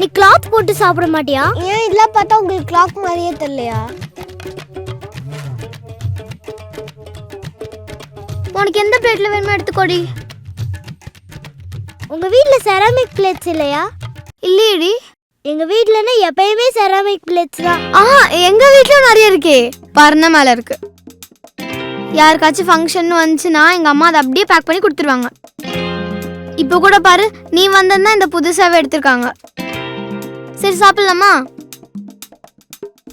நீ கிளாத் போட்டு சாப்பிட மாட்டியா? ஏன் இதெல்லாம் பார்த்தா உங்களுக்கு கிளாக் மாதிரியே தெரியலையா? உனக்கு எந்த பிளேட்ல வேணுமோ எடுத்துக்கோடி. உங்க வீட்ல செராமிக் பிளேட்ஸ் இல்லையா? இல்லையடி. எங்க வீட்லனா எப்பயுமே செராமிக் பிளேட்ஸ் தான். எங்க வீட்ல நிறைய இருக்கே. பர்ன மேல இருக்கு. யாருக்காச்சும் ஃபங்க்ஷன் வந்துச்சுன்னா எங்க அம்மா அதை அப்படியே பேக் பண்ணி கொடுத்துருவாங்க. இப்போ கூட பாரு, நீ வந்தா இந்த புதுசாவே எடுத்திருக்காங்க. சரி சாப்பிடலாமா?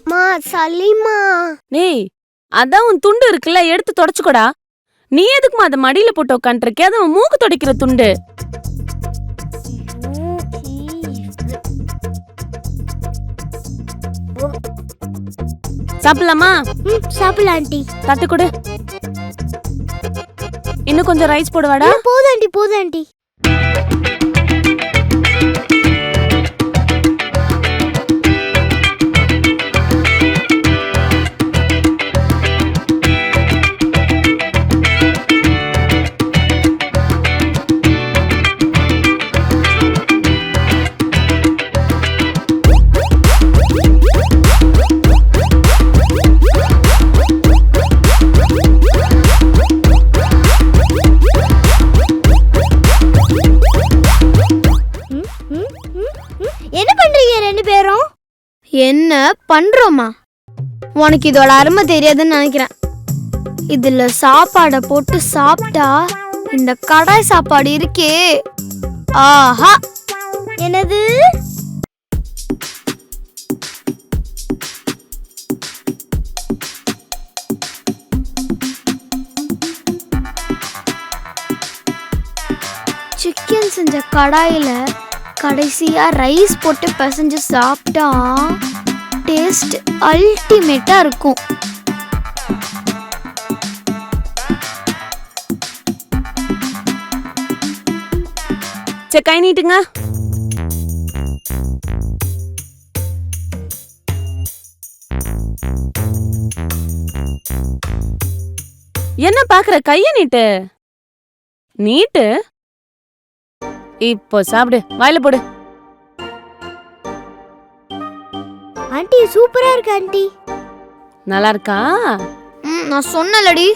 மா சலிமா. டேய், அதான் உன் துண்டு இருக்குல்ல, எடுத்து தொடச்சுக்கோடா. நீ எதுக்குமா அதை மடியில போட்டு உட்காந்துருக்கே? அது உன் மூக்கு துடைக்கிற துண்டு. சாப்பிடலாமா? சாப்பிடலாம் ஆண்டி. தட்டு கொடு. இன்னும் கொஞ்சம் ரைஸ் போடுவாடா. போதும் ஆண்டி, போதும் ஆண்டி. என்ன பண்றீங்க ரெண்டு பேரும்? என்ன பண்றோமா? உனக்கு இதோட அருமை தெரியாதுன்னு நினைக்கிறேன். இதுல சாப்பாடை போட்டு சாப்பிட்டா இந்த கடாய் சாப்பாடு இருக்கே, ஆஹா. என்னது? சிக்கன் செஞ்ச கடாயில கடைசியா ரைஸ் போட்டு பிசைஞ்சு சாப்பிட்டா டேஸ்ட் அல்டிமேட்டா இருக்கும். சரி, கை நீட்டுங்க. என்ன பாக்குற? கைய நீட்டு. நீட்டு. இப்போ சாப்பிடு, வாயில போடு. ஆண்டி சூப்பரா இருக்கு ஆண்டி. நல்லா இருக்கா? நான் சொன்னலடி,